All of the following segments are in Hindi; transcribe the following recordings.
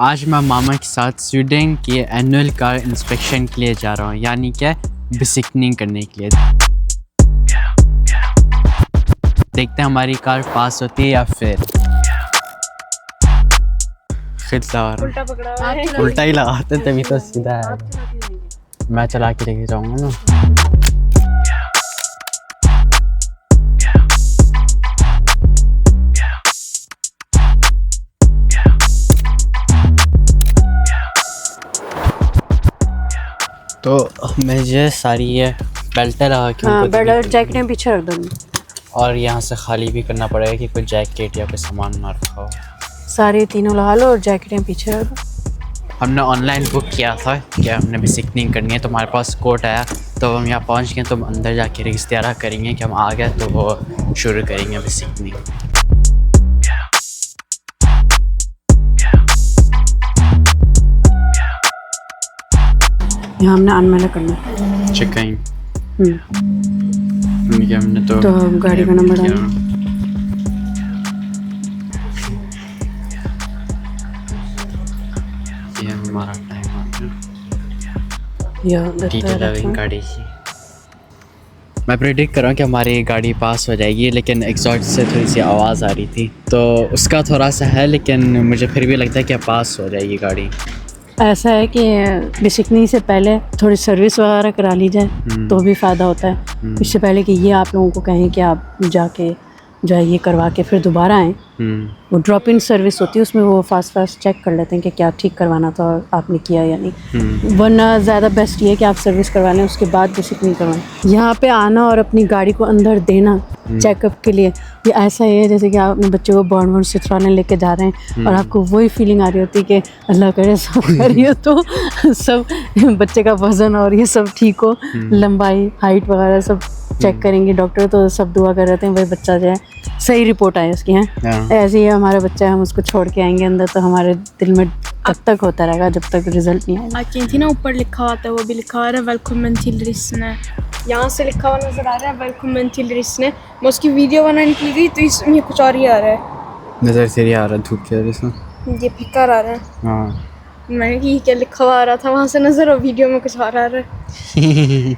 आज मैं मामा के साथ स्वीडन के एनुअल कार इंस्पेक्शन के लिए जा रहा हूँ, यानी कि बेसिकनिंग करने के लिए। देखते हैं हमारी कार पास होती है या फिर उल्टा पकड़ा है। उल्टा ही लगाते तभी तो सीधा है। मैं चला के लेके जाऊँगा ना। तो मुझे सारी ये बेल्टें लगा के हाँ, उनको बेल्ट और देनी जैकेटें पीछे रख दो। और यहाँ से खाली भी करना पड़ेगा कि कोई जैकेट या कोई सामान ना रखा हो। सारे तीनों लगा लो और जैकेटें पीछे रख दो। हमने ऑनलाइन बुक किया था कि हमने बेसिकनिंग करनी है, तो हमारे पास कोड आया, तो हम यहाँ पहुँच गए। तो हम अंदर जाके रजिस्ट्रा करेंगे कि हम आ गए, तो वो शुरू करेंगे बेसिकनिंग। यहाँ हमने अनमैला करना है। चिकन हम्म, हमने तो गाड़ी का नंबर डालो। ये हमारा टाइम आ गया। गाड़ी की मैं प्रेडिक्ट कर रहा हूँ कि हमारी गाड़ी पास हो जाएगी, लेकिन एग्जॉस्ट से थोड़ी सी आवाज़ आ रही थी, तो उसका थोड़ा सा है, लेकिन मुझे फिर भी लगता है कि पास हो जाएगी गाड़ी। ऐसा है कि बेसिकनिंग से पहले थोड़ी सर्विस वगैरह करा ली जाए तो भी फ़ायदा होता है। इससे पहले कि ये आप लोगों को कहें कि आप जाके जो है ये करवा के फिर दोबारा आएँ। वो ड्रॉप इन सर्विस होती है, उसमें वो फास्ट चेक कर लेते हैं कि क्या ठीक करवाना था और आपने किया या नहीं। वरना ज़्यादा बेस्ट ये है कि आप सर्विस करवा लें, उसके बाद बेसिकनिंग करवाएं। यहाँ पे आना और अपनी गाड़ी को अंदर देना चेकअप के लिए, ये ऐसा है जैसे कि आप अपने बच्चे को बॉर्न सिथराने लेके जा रहे हैं और आपको वही फीलिंग आ रही होती है कि अल्लाह करे सब करिए तो सब बच्चे का वज़न और ये सब ठीक हो, लंबाई हाइट वगैरह सब चेक करेंगे डॉक्टर, तो सब दुआ कर रहे हैं भाई बच्चा जो है सही रिपोर्ट आए उसकी। हैं ऐसे ही हमारा बच्चा है, हम उसको छोड़ के आएंगे अंदर, तो हमारे दिल में तब तक होता रहेगा जब तक रिजल्ट नहीं आएगा। आज थी ना ऊपर लिखा हुआ था, वो भी लिखा हुआ है वेलकम till रिस्ने, यहाँ से लिखा हुआ नजर आ रहा है वेलकम till रिस्ने। मैं उसकी वीडियो बनाने के लिए गई तो इसमें कुछ और ही आ रहा है, नज़र से ही आ रहा है धूप की वजह से। ये फिक्र आ रहा है। हाँ मैंने कि क्या लिखा हुआ आ रहा था वहाँ से नजर, और वीडियो में कुछ और आ रहा है।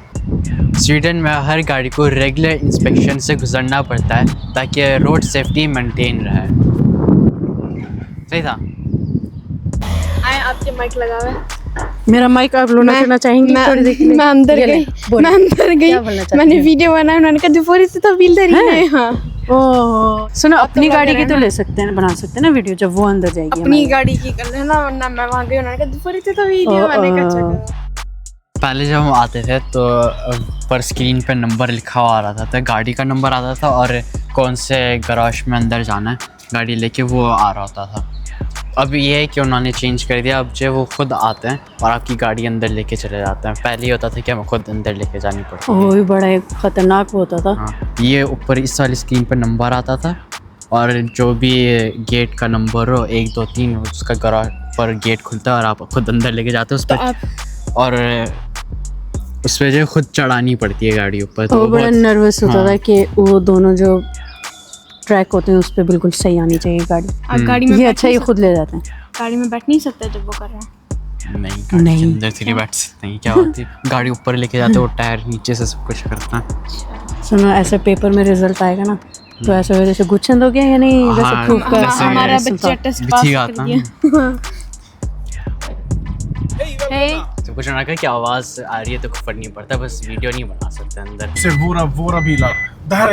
स्वीडन में हर गाड़ी को रेगुलर इंस्पेक्शन से गुजरना पड़ता है ताकि रोड सेफ्टी मेंटेन रहे। सही था। आए आपके माइक लगा हुआ है। मेरा माइक आप लोना करना चाहेंगे? मैं अंदर गई, मैंने वीडियो बनाया, उन्होंने कहा दुपहर से तो बिल दे रही है। हाँ ओह सुनो, अपनी गाड़ी की तो ले सकते हैं, बना सकते हैं ना वीडियो जब वो अंदर जाएगी। अपनी गाड़ी की कर लेना, वरना मैं वहाँ गई, उन्होंने कहा दुपहर से तो वीडियो मैंने कहा। पहले जब हम आते थे तो पर स्क्रीन पे नंबर लिखा हुआ आ रहा था, तो गाड़ी का नंबर आता था और कौन से गराज में अंदर जाना है गाड़ी लेके वो आ रहा होता था। अब ये है कि उन्होंने चेंज कर दिया, अब जो वो खुद आते हैं और आपकी गाड़ी अंदर लेके चले जाते हैं। पहले ये होता था कि हमें खुद अंदर लेके जानी पड़ती है। वो भी बड़ा एक खतरनाक होता था। हाँ, ये ऊपर इस वाली स्क्रीन पर नंबर आता था और जो भी गेट का नंबर हो 1 2 3 उसका गराज पर गेट खुलता है और आप खुद अंदर लेके जाते हो उस पर, और उस पर जो खुद चढ़ानी पड़ती है गाड़ी ऊपर। तो वो बड़ा नर्वस होता था कि वो दोनों जो ट्रैक होते हैं उस पर बिल्कुल सही आनी चाहिए गाड़ी। गाड़ी में ये अच्छा ही खुद ले जाते हैं। गाड़ी में बैठ नहीं सकते जब वो कर रहे हैं। नहीं, गाड़ी के अंदर से बैठ सकते हैं। क्या होती है गाड़ी ऊपर लेके जाते हो, टायर नीचे से सब कुछ करता है। सुनो, ऐसे पेपर में रिजल्ट आएगा ना तो ऐसे वजह से गुच्छन हो गया या नहीं, वैसे प्रूफ कर हमारा बच्चा टेस्ट पास कर दिया। तो कुछ ना कि आवाज़ आ रही है तो फर्क नहीं पड़ता, बस वीडियो नहीं बना सकते अंदर। Våra bilar. Det här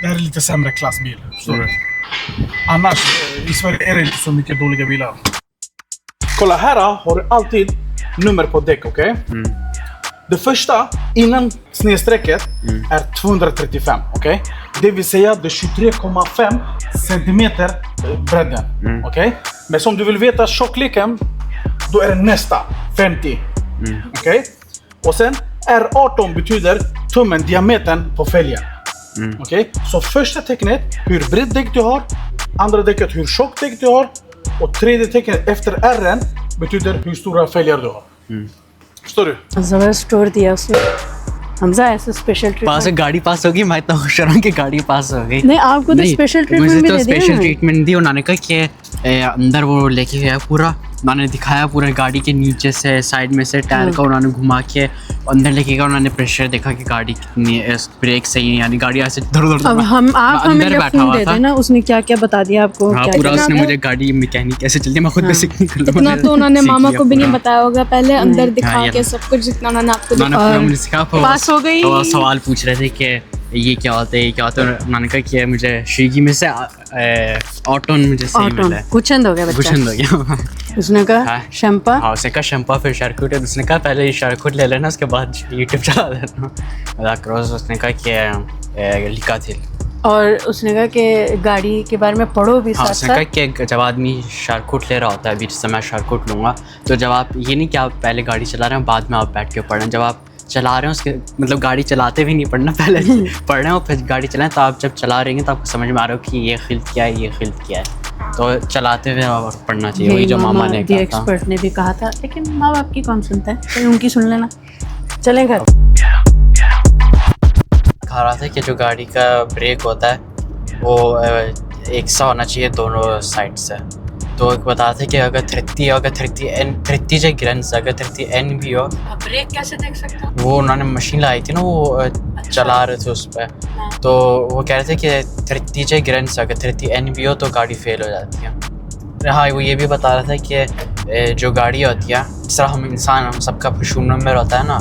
är lite sämre klassbil, förstår du? Annars, i Sverige är det inte så mycket dåliga bilar. Kolla, här har du alltid nummer på däck, okej? Det första, innan snedstrecket, är 235, okej? Det vill säga, det är 23,5 centimeter bredden, okej? Men som du vill veta tjockleken, då är det nästa, 50, okej? Och sen, R18 betyder tummen, diametern på fälgen. Okej? Så första tecknet hur brett däck du har, andra däcket hur tjockt däck du har och tredje tecknet efter R:en betyder hur stora fälgar du har. Förstår du? जबरदस्त स्टोर दिया उसने। हमजा ऐसे स्पेशल पास ट्रीटमेंट। गाड़ी पास होगी, मैं इतना खुश रहा कि गाड़ी पास हो गई। नहीं, आपको तो स्पेशल ट्रीटमेंट मुझे भी तो दे दिया स्पेशल ना। ट्रीटमेंट दी उन्होंने कहा कि अंदर वो लेके गया पूरा उन्होंने दिखाया पूरा गाड़ी के नीचे से साइड में से टायर का उन्होंने घुमा के अंदर लेके गया। उन्होंने प्रेशर देखा कि गाड़ी कितनी ब्रेक सही नहीं, यानी गाड़ी ऐसे धुर अब हम आप हमें अंदर बैठा फोन हुआ दे था। देना, उसने क्या क्या बता दिया आपको? हाँ, क्या पूरा क्या? उसने मुझे गाड़ी मैकेनिक कैसे चलती है मैं खुद बेसिक नहीं कर इतना तो उन्होंने मामा को भी नहीं बताया होगा, पहले अंदर दिखा ये के सब कुछ जितना उन्होंने आपको उन्होंने दिखाया। पूरा मुझे सिखा। पास हो गई। तो वो सवाल पूछ रहे थे कि ये क्या होता है, ये क्या होता है। उन्होंने कहा कि मुझे स्विगी में से ऑटोन मुझे सही ऑटो मिला है। कुछंद हो गया बच्चा। कुछ हो गया। उसने कहा हाँ। शैम्पा। हाँ, उसने कहा शैम्पा फिर शारकुट है। उसने कहा पहले ये शारकुट ले लेना, उसके बाद यूट्यूब चला देना। मजाक करो। उसने कहा कि लिखा थी। और उसने कहा कि गाड़ी के बारे में पढ़ो भी हाँ, साथ उसने कहा साथ। कि जब आदमी शारकुट ले रहा होता है, अभी जैसे मैं शारकुट लूँगा, तो जब आप ये नहीं कि आप पहले गाड़ी चला रहे हैं बाद में आप बैठ के पढ़ रहे हैं। जब आप चला रहे हैं उसके मतलब गाड़ी चलाते भी नहीं पढ़ना, पहले पढ़ रहे हैं और फिर गाड़ी चलाएं, तो आप जब चला रहे हैं तो आपको समझ में आ रहा हो कि ये खिल्त क्या है, ये खिल्त क्या है। तो चलाते हुए और पढ़ना चाहिए, वही जो मामा ने कहा था। एक्सपर्ट ने भी कहा था, लेकिन माँ बाप की कौन सुनता है, तो उनकी सुन लेना। चलें घर। कहा रहा था कि जो गाड़ी का ब्रेक होता है वो एक सा होना चाहिए दोनों साइड से। तो एक बता थे कि अगर 30 जो ग्रेंस अगर 30N भी हो, ब्रेक कैसे देख सकते हो? वो उन्होंने मशीन लाई थी ना, वो चला रहे थे उस पर। तो वो कह रहे थे कि 30 ग्रेंस अगर 30N भी हो तो गाड़ी फेल हो जाती है। हाँ, वो ये भी बता रहा था कि जो गाड़ी होती है, जिस तरह हम इंसान, हम सबका पुशून नंबर होता है ना,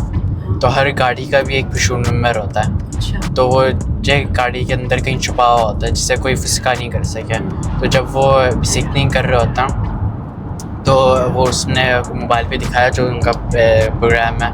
तो हर गाड़ी का भी एक पुशून नंबर होता है। अच्छा। तो वो जो गाड़ी के अंदर कहीं छुपा हुआ होता है जिससे कोई फिसका नहीं कर सके। तो जब वो बिसिकनिंग कर रहे होता हैं तो वो उसने मोबाइल पे दिखाया जो उनका प्रोग्राम है,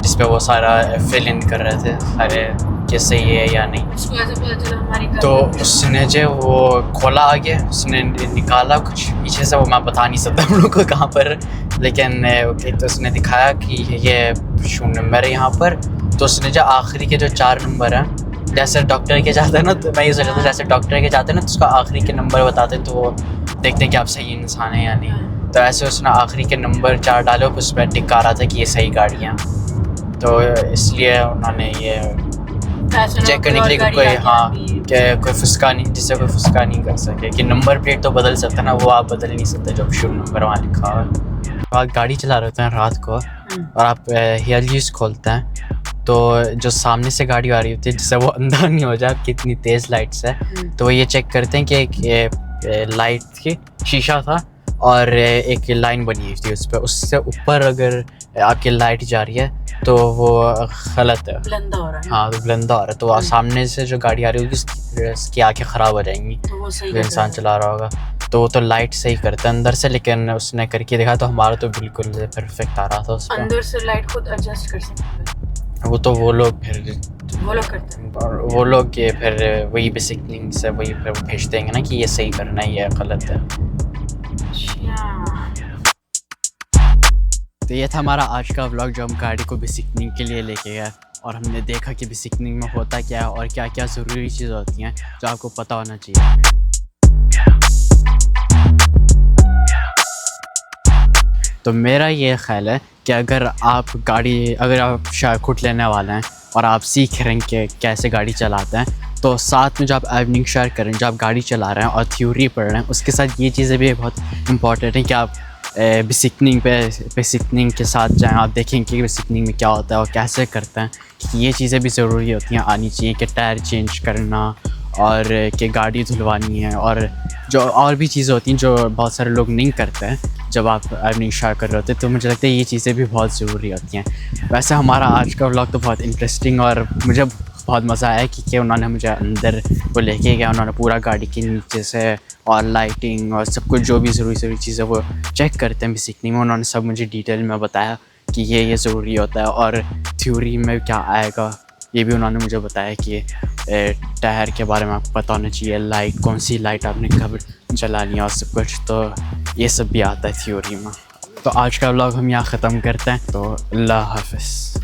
जिस पे वो सारा फिल इन कर रहे थे सारे कि सही है या नहीं। तो उसने जो वो खोला आगे, उसने निकाला कुछ पीछे से, वो मैं बता नहीं सकता हम लोग को कहाँ पर, लेकिन तो उसने दिखाया कि ये शून्य नंबर है यहाँ पर। तो उसने जो आखिरी के जो 4 नंबर हैं, जैसे डॉक्टर के जाते हैं ना, तो मैं ये सोच रहा था जैसे डॉक्टर के जाते हैं ना तो उसका आखिरी के नंबर बताते हैं तो वो देखते हैं कि आप सही इंसान है या नहीं। तो ऐसे उसने आखिरी के नंबर 4 डाले, उस पर टिक आ रहा था कि ये सही गाड़ी है। तो इसलिए उन्होंने ये चेक करने के लिए कोई, हाँ, कि कोई फुसका नहीं, जिससे कोई फुसका नहीं कर सके। कि नंबर प्लेट तो बदल सकता ना, वो आप बदल नहीं सकते जब शुभ नंबर वहाँ लिखा हुआ है। आप गाड़ी चला रहे होते हैं रात को और आप हेयर यूज खोलते हैं, तो जो सामने से गाड़ी आ रही होती है जिससे वो अंधा नहीं हो जाए कितनी तेज़ लाइट्स है, तो वो ये चेक करते हैं कि एक लाइट की शीशा था और एक लाइन बनी हुई थी उस पर, उससे ऊपर अगर आपकी लाइट जा रही है तो वो गलत है, ब्लंदा हो रहा है। हाँ, तो ब्लंदा हो रहा है। तो सामने से जो गाड़ी आ रही होगी उसकी आंखें ख़राब हो जाएंगी तो वो सही जो इंसान चला रहा होगा। तो वो तो लाइट सही करता है अंदर से, लेकिन उसने करके देखा तो हमारा तो बिल्कुल परफेक्ट आ रहा था उस पर। अंदर से लाइट खुद एडजस्ट कर सकते हैं, वो तो वो लोग फिर वो लोग करते हैं। और वो लोग के फिर वही बेसिकलिंग से वही फिर भेज देंगे ना कि ये सही करना है, ये गलत है। तो ये था हमारा आज का व्लॉग जो हम गाड़ी को बेसिकनिंग के लिए लेके गए और हमने देखा कि बेसिकनिंग में होता क्या है और क्या क्या ज़रूरी चीज़ होती हैं जो आपको पता होना चाहिए। तो मेरा ये ख्याल है कि अगर आप शारकुट लेने वाले हैं और आप सीख रहे हैं कि कैसे गाड़ी चलाते हैं, तो साथ में जो आप इवनिंग शेयर करें, जो आप गाड़ी चला रहे हैं और थ्योरी पढ़ रहे हैं, उसके साथ ये चीज़ें भी बहुत इंपॉर्टेंट हैं कि आप बेसिकनिंग के साथ जाएं। आप देखें कि बेसिकनिंग में क्या होता है और कैसे करते हैं, कि ये चीज़ें भी ज़रूरी होती हैं, आनी चाहिए, कि टायर चेंज करना और कि गाड़ी धुलवानी है और जो और भी चीज़ें होती हैं जो बहुत सारे लोग नहीं करते हैं जब आप अर्निंग शेयर कर रहे होते हैं। तो मुझे लगता है ये चीज़ें भी बहुत ज़रूरी होती हैं। वैसे हमारा आज का व्लॉग तो बहुत इंटरेस्टिंग और मुझे बहुत मज़ा आया कि उन्होंने मुझे अंदर वो लेके गया, उन्होंने पूरा गाड़ी के नीचे से और लाइटिंग और सब कुछ जो भी ज़रूरी चीज़ें वो चेक करते हैं बेसिकली में, उन्होंने सब मुझे डिटेल में बताया कि ये ज़रूरी होता है और थ्योरी में क्या आएगा ये भी उन्होंने मुझे बताया कि टायर के बारे में आपको पता होना चाहिए, लाइट कौन सी लाइट आपने कब जलानी है और सब कुछ, तो ये सब भी आता है थ्योरी में। तो आज का व्लॉग हम यहाँ ख़त्म करते हैं, तो अल्लाह हाफ़िज़।